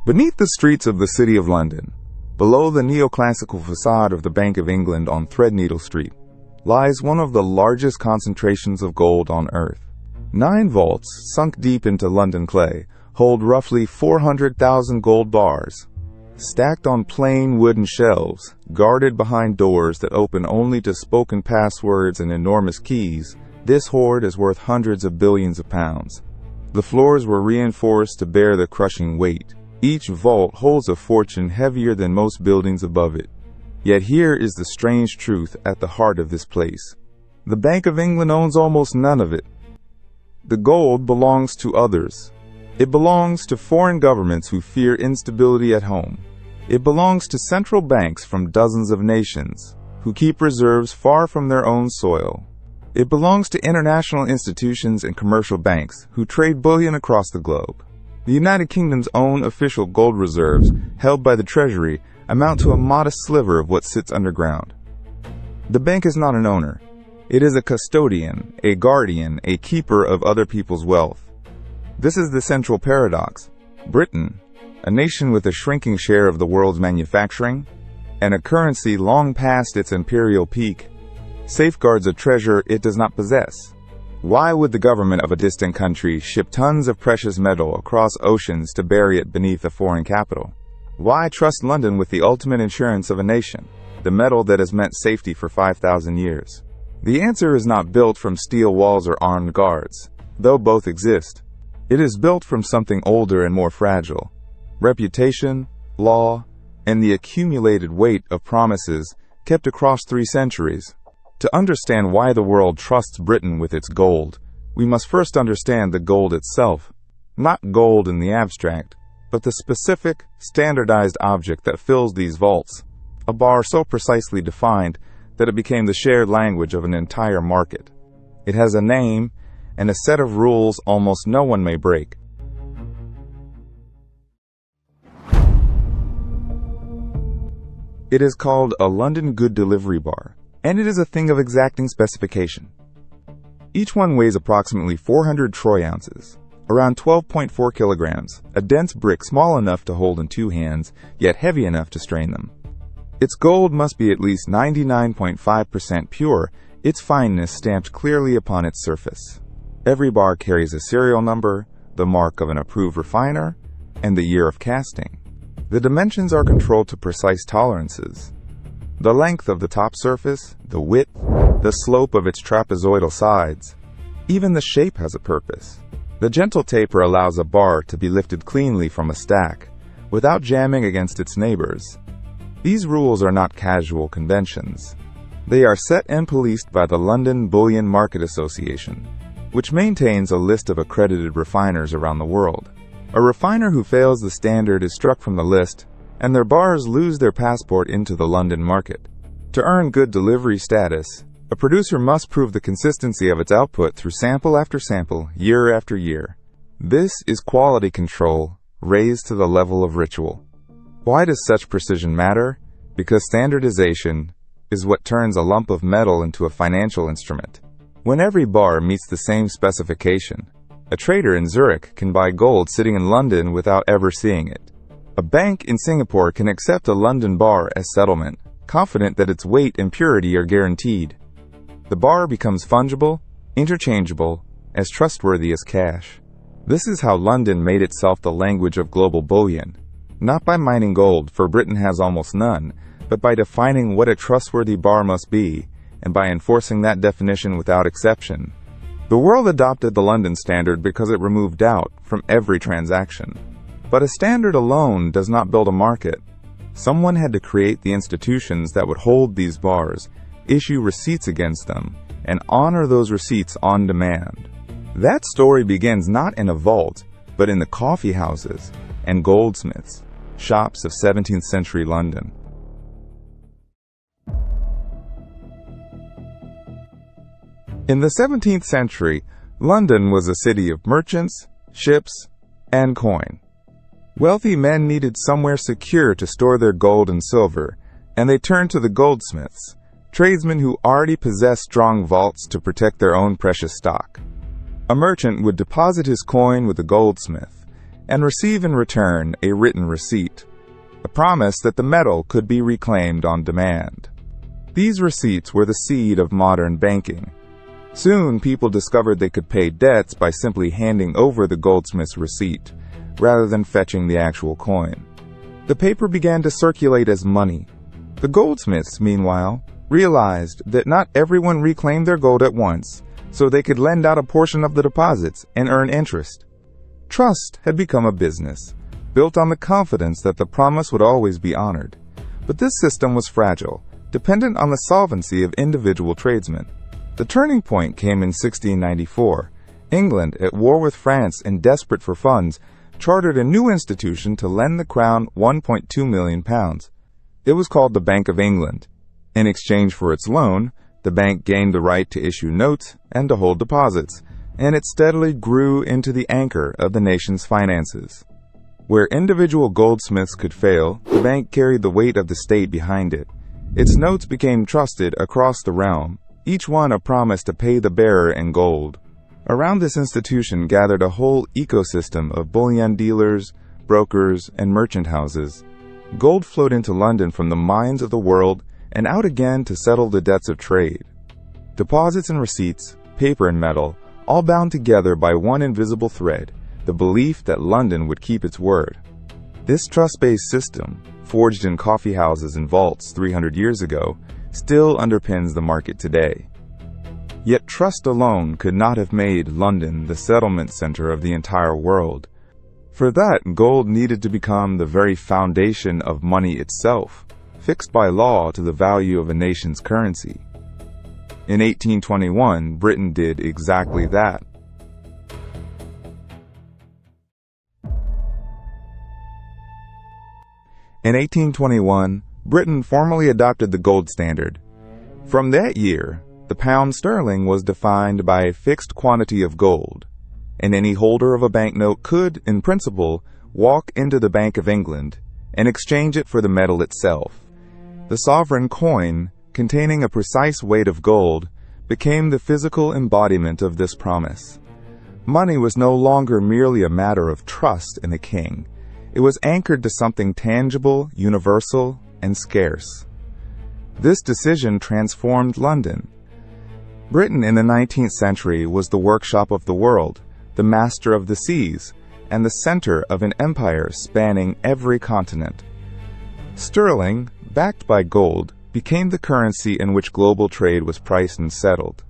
Beneath the streets of the City of London, below the neoclassical facade of the Bank of England on Threadneedle Street, lies one of the largest concentrations of gold on Earth. 9 vaults, sunk deep into London clay, hold roughly 400,000 gold bars. Stacked on plain wooden shelves, guarded behind doors that open only to spoken passwords and enormous keys, this hoard is worth hundreds of billions of pounds. The floors were reinforced to bear the crushing weight. Each vault holds a fortune heavier than most buildings above it. Yet here is the strange truth at the heart of this place. The Bank of England owns almost none of it. The gold belongs to others. It belongs to foreign governments who fear instability at home. It belongs to central banks from dozens of nations who keep reserves far from their own soil. It belongs to international institutions and commercial banks who trade bullion across the globe. The United Kingdom's own official gold reserves, held by the Treasury, amount to a modest sliver of what sits underground. The bank is not an owner. It is a custodian, a guardian, a keeper of other people's wealth. This is the central paradox. Britain, a nation with a shrinking share of the world's manufacturing, and a currency long past its imperial peak, safeguards a treasure it does not possess. Why would the government of a distant country ship tons of precious metal across oceans to bury it beneath a foreign capital? Why trust London with the ultimate insurance of a nation, the metal that has meant safety for 5,000 years? The answer is not built from steel walls or armed guards, though both exist. It is built from something older and more fragile: reputation, law, and the accumulated weight of promises kept across 3 centuries. To understand why the world trusts Britain with its gold, we must first understand the gold itself. Not gold in the abstract, but the specific, standardized object that fills these vaults, a bar so precisely defined that it became the shared language of an entire market. It has a name and a set of rules almost no one may break. It is called a London Good Delivery Bar, and it is a thing of exacting specification. Each one weighs approximately 400 troy ounces, around 12.4 kilograms, a dense brick small enough to hold in 2 hands, yet heavy enough to strain them. Its gold must be at least 99.5% pure, its fineness stamped clearly upon its surface. Every bar carries a serial number, the mark of an approved refiner, and the year of casting. The dimensions are controlled to precise tolerances. The length of the top surface, the width, the slope of its trapezoidal sides. Even the shape has a purpose. The gentle taper allows a bar to be lifted cleanly from a stack, without jamming against its neighbors. These rules are not casual conventions. They are set and policed by the London Bullion Market Association, which maintains a list of accredited refiners around the world. A refiner who fails the standard is struck from the list, and their bars lose their passport into the London market. To earn good delivery status, a producer must prove the consistency of its output through sample after sample, year after year. This is quality control raised to the level of ritual. Why does such precision matter? Because standardization is what turns a lump of metal into a financial instrument. When every bar meets the same specification, a trader in Zurich can buy gold sitting in London without ever seeing it. A bank in Singapore can accept a London bar as settlement, confident that its weight and purity are guaranteed. The bar becomes fungible, interchangeable, as trustworthy as cash. This is how London made itself the language of global bullion. Not by mining gold, for Britain has almost none, but by defining what a trustworthy bar must be, and by enforcing that definition without exception. The world adopted the London standard because it removed doubt from every transaction. But a standard alone does not build a market. Someone had to create the institutions that would hold these bars, issue receipts against them, and honor those receipts on demand. That story begins not in a vault, but in the coffeehouses and goldsmiths, shops of 17th century London. In the 17th century, London was a city of merchants, ships, and coin. Wealthy men needed somewhere secure to store their gold and silver, and they turned to the goldsmiths, tradesmen who already possessed strong vaults to protect their own precious stock. A merchant would deposit his coin with a goldsmith, and receive in return a written receipt, a promise that the metal could be reclaimed on demand. These receipts were the seed of modern banking. Soon, people discovered they could pay debts by simply handing over the goldsmith's receipt, rather than fetching the actual coin. The paper began to circulate as money. The goldsmiths, meanwhile, realized that not everyone reclaimed their gold at once, so they could lend out a portion of the deposits and earn interest. Trust had become a business, built on the confidence that the promise would always be honored. But this system was fragile, dependent on the solvency of individual tradesmen. The turning point came in 1694. England, at war with France and desperate for funds, chartered a new institution to lend the crown £1.2 million. It was called the Bank of England. In exchange for its loan, the bank gained the right to issue notes and to hold deposits, and it steadily grew into the anchor of the nation's finances. Where individual goldsmiths could fail, the bank carried the weight of the state behind it. Its notes became trusted across the realm, each one a promise to pay the bearer in gold. Around this institution gathered a whole ecosystem of bullion dealers, brokers, and merchant houses. Gold flowed into London from the mines of the world and out again to settle the debts of trade. Deposits and receipts, paper and metal, all bound together by one invisible thread, the belief that London would keep its word. This trust-based system, forged in coffeehouses and vaults 300 years ago, still underpins the market today. Yet trust alone could not have made London the settlement center of the entire world. For that, gold needed to become the very foundation of money itself, fixed by law to the value of a nation's currency. In 1821, Britain did exactly that. In 1821, Britain formally adopted the gold standard. From that year, the pound sterling was defined by a fixed quantity of gold, and any holder of a banknote could, in principle, walk into the Bank of England and exchange it for the metal itself. The sovereign coin, containing a precise weight of gold, became the physical embodiment of this promise. Money was no longer merely a matter of trust in the king. It was anchored to something tangible, universal, and scarce. This decision transformed London. Britain in the 19th century was the workshop of the world, the master of the seas, and the center of an empire spanning every continent. Sterling, backed by gold, became the currency in which global trade was priced and settled.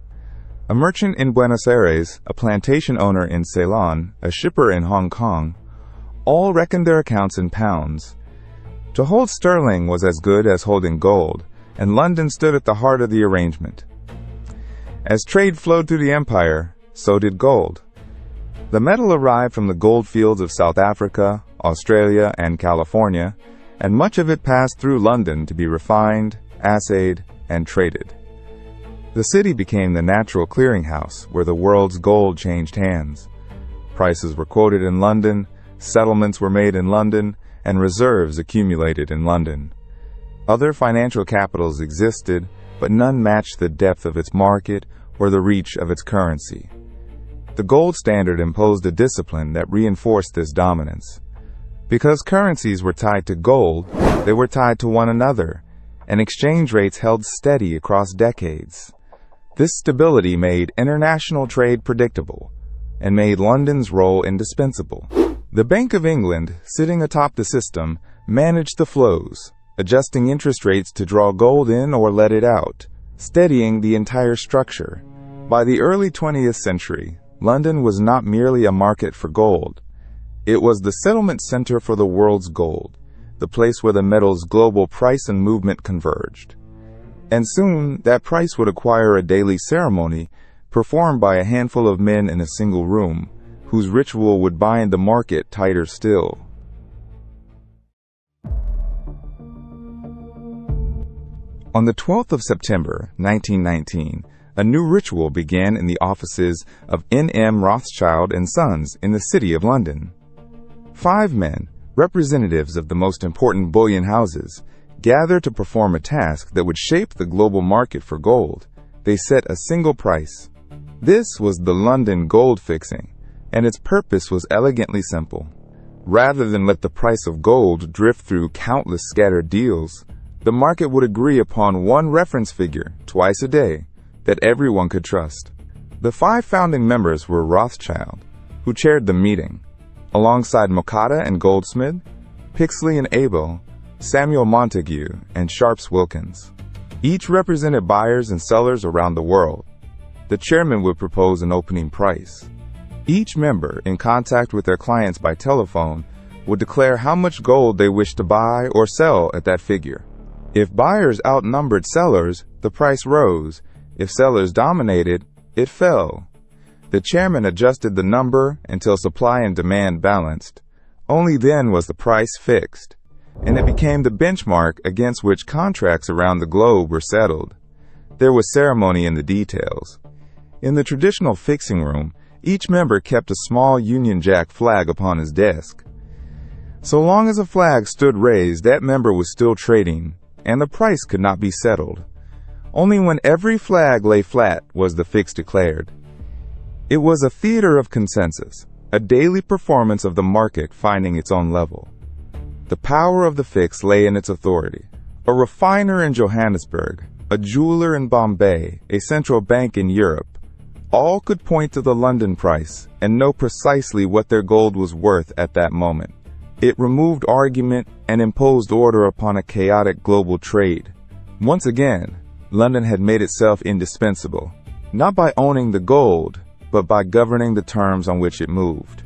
A merchant in Buenos Aires, a plantation owner in Ceylon, a shipper in Hong Kong, all reckoned their accounts in pounds. To hold sterling was as good as holding gold, and London stood at the heart of the arrangement. As trade flowed through the empire, so did gold. The metal arrived from the gold fields of South Africa, Australia, and California, and much of it passed through London to be refined, assayed, and traded. The city became the natural clearinghouse where the world's gold changed hands. Prices were quoted in London, settlements were made in London, and reserves accumulated in London. Other financial capitals existed, but none matched the depth of its market or the reach of its currency. The gold standard imposed a discipline that reinforced this dominance. Because currencies were tied to gold, they were tied to one another, and exchange rates held steady across decades. This stability made international trade predictable and made London's role indispensable. The Bank of England, sitting atop the system, managed the flows, adjusting interest rates to draw gold in or let it out, steadying the entire structure. By the early 20th century, London was not merely a market for gold. It was the settlement center for the world's gold, the place where the metal's global price and movement converged. And soon, that price would acquire a daily ceremony performed by a handful of men in a single room, whose ritual would bind the market tighter still. On the 12th of September, 1919, a new ritual began in the offices of N.M. Rothschild & Sons in the city of London. 5 men, representatives of the most important bullion houses, gathered to perform a task that would shape the global market for gold. They set a single price. This was the London gold fixing, and its purpose was elegantly simple. Rather than let the price of gold drift through countless scattered deals, the market would agree upon one reference figure twice a day that everyone could trust. The 5 founding members were Rothschild, who chaired the meeting, alongside Mocatta and Goldsmith, Pixley and Abel, Samuel Montague, and Sharps Wilkins. Each represented buyers and sellers around the world. The chairman would propose an opening price. Each member, in contact with their clients by telephone, would declare how much gold they wished to buy or sell at that figure. If buyers outnumbered sellers, the price rose. If sellers dominated, it fell. The chairman adjusted the number until supply and demand balanced. Only then was the price fixed, and it became the benchmark against which contracts around the globe were settled. There was ceremony in the details. In the traditional fixing room, each member kept a small Union Jack flag upon his desk. So long as a flag stood raised, that member was still trading, and the price could not be settled. Only when every flag lay flat was the fix declared. It was a theater of consensus, a daily performance of the market finding its own level. The power of the fix lay in its authority. A refiner in Johannesburg, a jeweler in Bombay, a central bank in Europe, all could point to the London price and know precisely what their gold was worth at that moment. It removed argument and imposed order upon a chaotic global trade. Once again, London had made itself indispensable, not by owning the gold, but by governing the terms on which it moved.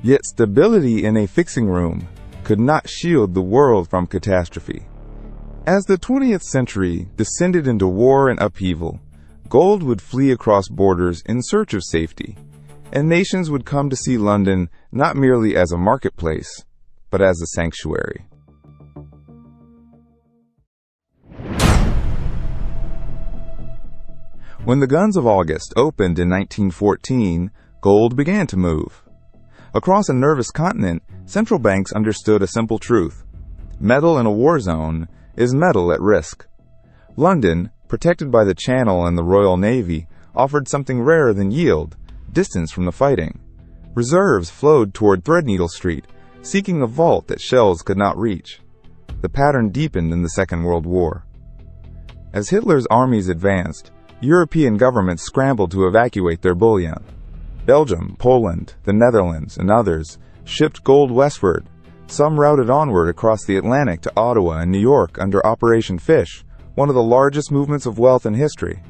Yet stability in a fixing room could not shield the world from catastrophe. As the 20th century descended into war and upheaval, gold would flee across borders in search of safety, and nations would come to see London not merely as a marketplace, but as a sanctuary. When the guns of August opened in 1914, gold began to move. Across a nervous continent, central banks understood a simple truth. Metal in a war zone is metal at risk. London, protected by the Channel and the Royal Navy, offered something rarer than yield, distance from the fighting. Reserves flowed toward Threadneedle Street, seeking a vault that shells could not reach. The pattern deepened in the Second World War. As Hitler's armies advanced, European governments scrambled to evacuate their bullion. Belgium, Poland, the Netherlands, and others shipped gold westward. Some routed onward across the Atlantic to Ottawa and New York under Operation Fish, one of the largest movements of wealth in history.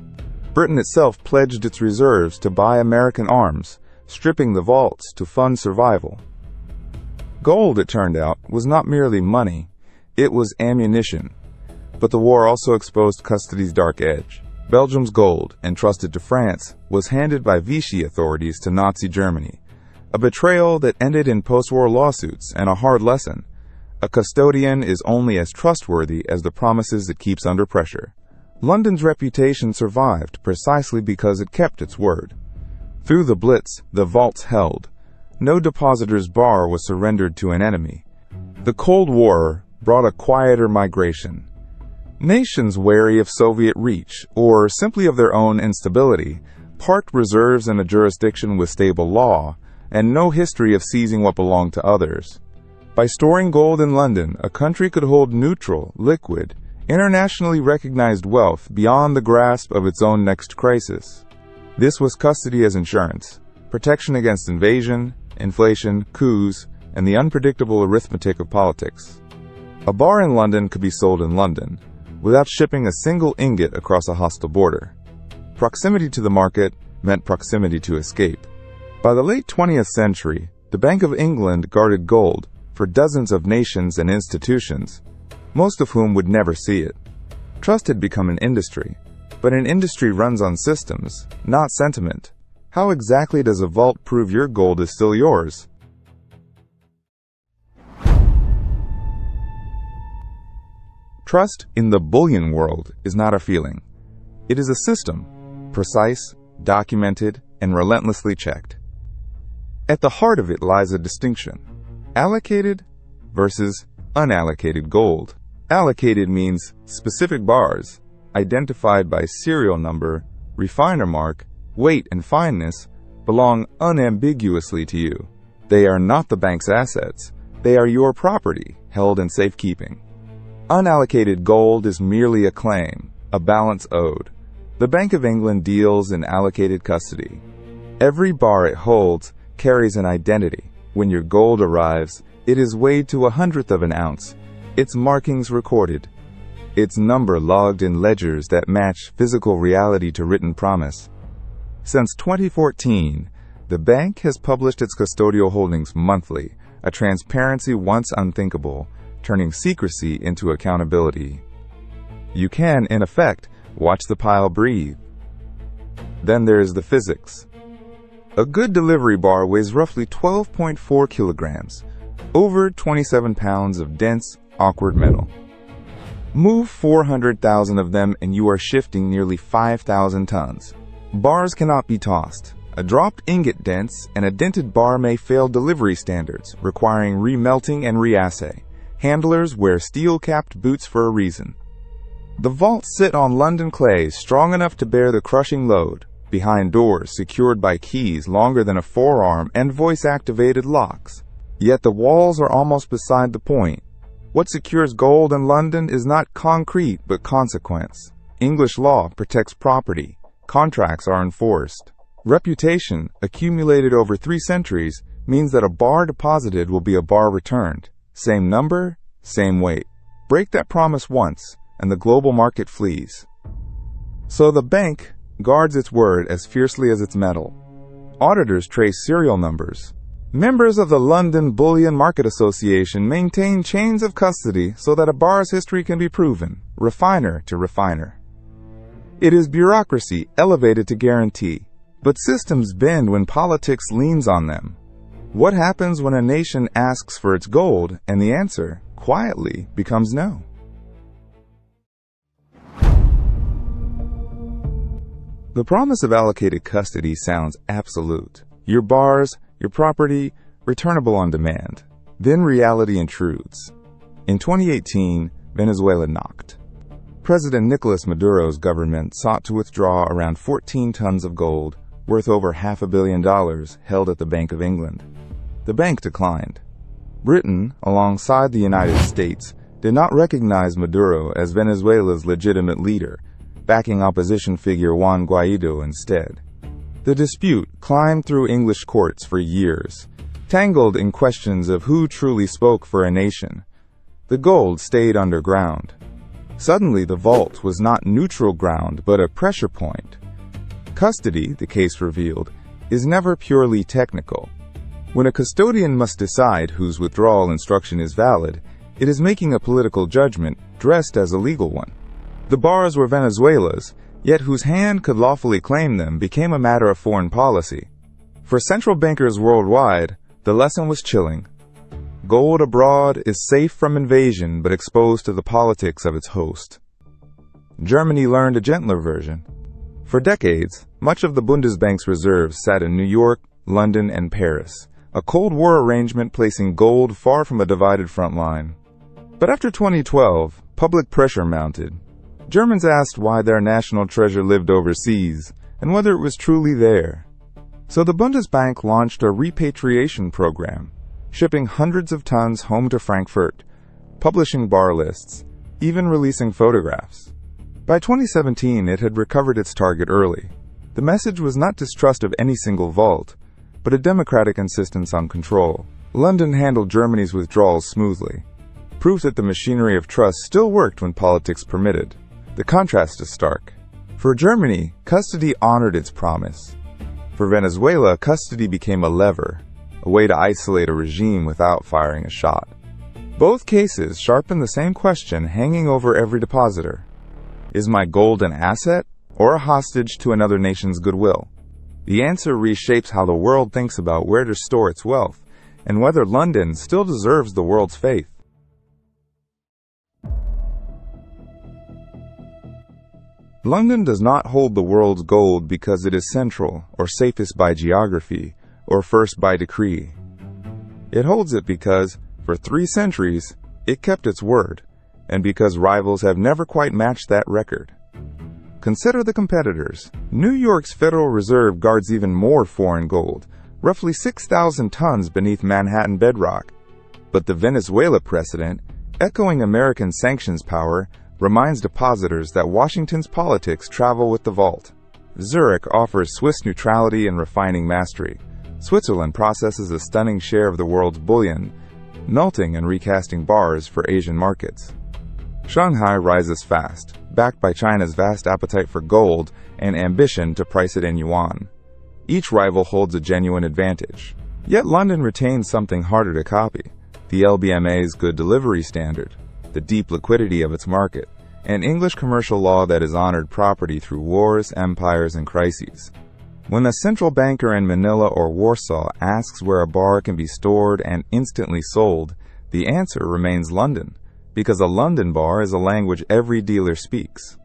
Britain itself pledged its reserves to buy American arms, stripping the vaults to fund survival. Gold, it turned out, was not merely money, it was ammunition. But the war also exposed custody's dark edge. Belgium's gold, entrusted to France, was handed by Vichy authorities to Nazi Germany, a betrayal that ended in post-war lawsuits and a hard lesson. A custodian is only as trustworthy as the promises it keeps under pressure. London's reputation survived precisely because it kept its word. Through the Blitz, the vaults held. No depositor's bar was surrendered to an enemy. The Cold War brought a quieter migration. Nations wary of Soviet reach, or simply of their own instability, parked reserves in a jurisdiction with stable law, and no history of seizing what belonged to others. By storing gold in London, a country could hold neutral, liquid, internationally recognized wealth beyond the grasp of its own next crisis. This was custody as insurance, protection against invasion, inflation, coups, and the unpredictable arithmetic of politics. A bar in London could be sold in London, without shipping a single ingot across a hostile border. Proximity to the market meant proximity to escape. By the late 20th century, the Bank of England guarded gold for dozens of nations and institutions, most of whom would never see it. Trust had become an industry, but an industry runs on systems, not sentiment. How exactly does a vault prove your gold is still yours? Trust in the bullion world is not a feeling. It is a system, precise, documented, and relentlessly checked. At the heart of it lies a distinction: allocated versus unallocated gold. Allocated means specific bars, identified by serial number, refiner mark, weight, and fineness, belong unambiguously to you. They are not the bank's assets. They are your property, held in safekeeping. Unallocated gold is merely a claim, a balance owed. The Bank of England deals in allocated custody. Every bar it holds carries an identity. When your gold arrives, it is weighed to 1/100th of an ounce, its markings recorded, its number logged in ledgers that match physical reality to written promise. Since 2014, the bank has published its custodial holdings monthly, a transparency once unthinkable, turning secrecy into accountability. You can, in effect, watch the pile breathe. Then there is the physics. A good delivery bar weighs roughly 12.4 kilograms, over 27 pounds of dense, awkward metal. Move 400,000 of them and you are shifting nearly 5,000 tons. Bars cannot be tossed. A dropped ingot dents and a dented bar may fail delivery standards, requiring remelting and reassay. Handlers wear steel-capped boots for a reason. The vaults sit on London clay strong enough to bear the crushing load, behind doors secured by keys longer than a forearm and voice-activated locks. Yet the walls are almost beside the point. What secures gold in London is not concrete but consequence. English law protects property. Contracts are enforced. Reputation, accumulated over 3 centuries, means that a bar deposited will be a bar returned. Same number, same weight. Break that promise once, and the global market flees. So the bank guards its word as fiercely as its metal. Auditors trace serial numbers. Members of the London Bullion Market Association maintain chains of custody so that a bar's history can be proven, refiner to refiner. It is bureaucracy elevated to guarantee, but systems bend when politics leans on them. What happens when a nation asks for its gold and the answer, quietly, becomes no? The promise of allocated custody sounds absolute. Your bars, your property, returnable on demand. Then reality intrudes. In 2018, Venezuela knocked. President Nicolas Maduro's government sought to withdraw around 14 tons of gold, worth over $500 million, held at the Bank of England. The bank declined. Britain, alongside the United States, did not recognize Maduro as Venezuela's legitimate leader, backing opposition figure Juan Guaido instead. The dispute climbed through English courts for years, tangled in questions of who truly spoke for a nation. The gold stayed underground. Suddenly, the vault was not neutral ground, but a pressure point. Custody, the case revealed, is never purely technical. When a custodian must decide whose withdrawal instruction is valid, it is making a political judgment dressed as a legal one. The bars were Venezuela's, yet whose hand could lawfully claim them became a matter of foreign policy. For central bankers worldwide, the lesson was chilling. Gold abroad is safe from invasion but exposed to the politics of its host. Germany learned a gentler version. For decades, much of the Bundesbank's reserves sat in New York, London, and Paris, a Cold War arrangement placing gold far from a divided front line. But after 2012, public pressure mounted. Germans asked why their national treasure lived overseas and whether it was truly there. So the Bundesbank launched a repatriation program, shipping hundreds of tons home to Frankfurt, publishing bar lists, even releasing photographs. By 2017, it had recovered its target early. The message was not distrust of any single vault, but a democratic insistence on control. London handled Germany's withdrawals smoothly, proof that the machinery of trust still worked when politics permitted. The contrast is stark. For Germany, custody honored its promise. For Venezuela, custody became a lever, a way to isolate a regime without firing a shot. Both cases sharpen the same question hanging over every depositor. Is my gold an asset or a hostage to another nation's goodwill? The answer reshapes how the world thinks about where to store its wealth and whether London still deserves the world's faith. London does not hold the world's gold because it is central, or safest by geography, or first by decree. It holds it because, for 3 centuries, it kept its word, and because rivals have never quite matched that record. Consider the competitors. New York's Federal Reserve guards even more foreign gold, roughly 6,000 tons beneath Manhattan bedrock. But the Venezuela precedent, echoing American sanctions power, reminds depositors that Washington's politics travel with the vault. Zurich offers Swiss neutrality and refining mastery. Switzerland processes a stunning share of the world's bullion, melting and recasting bars for Asian markets. Shanghai rises fast, backed by China's vast appetite for gold and ambition to price it in yuan. Each rival holds a genuine advantage. Yet London retains something harder to copy: the LBMA's good delivery standard, the deep liquidity of its market, and English commercial law that has honored property through wars, empires, and crises. When a central banker in Manila or Warsaw asks where a bar can be stored and instantly sold, the answer remains London, because a London bar is a language every dealer speaks.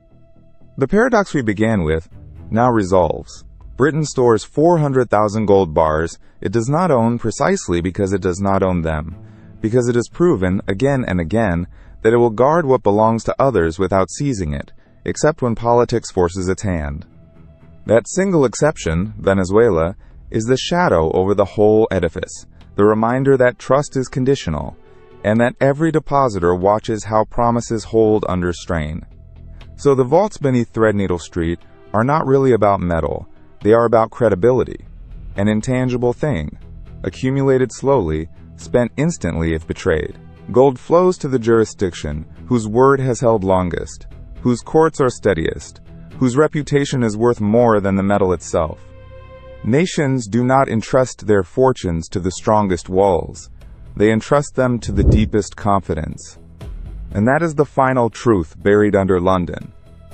The paradox we began with now resolves. Britain stores 400,000 gold bars it does not own precisely because it does not own them, because it has proven again and again that it will guard what belongs to others without seizing it, except when politics forces its hand. That single exception, Venezuela, is the shadow over the whole edifice, the reminder that trust is conditional, and that every depositor watches how promises hold under strain. So the vaults beneath Threadneedle Street are not really about metal, they are about credibility, an intangible thing, accumulated slowly, spent instantly if betrayed. Gold flows to the jurisdiction whose word has held longest, whose courts are steadiest, whose reputation is worth more than the metal itself. Nations do not entrust their fortunes to the strongest walls. They entrust them to the deepest confidence. And that is the final truth buried under London.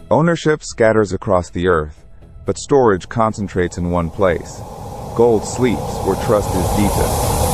Ownership scatters across the earth, but storage concentrates in one place. Gold sleeps where trust is deepest.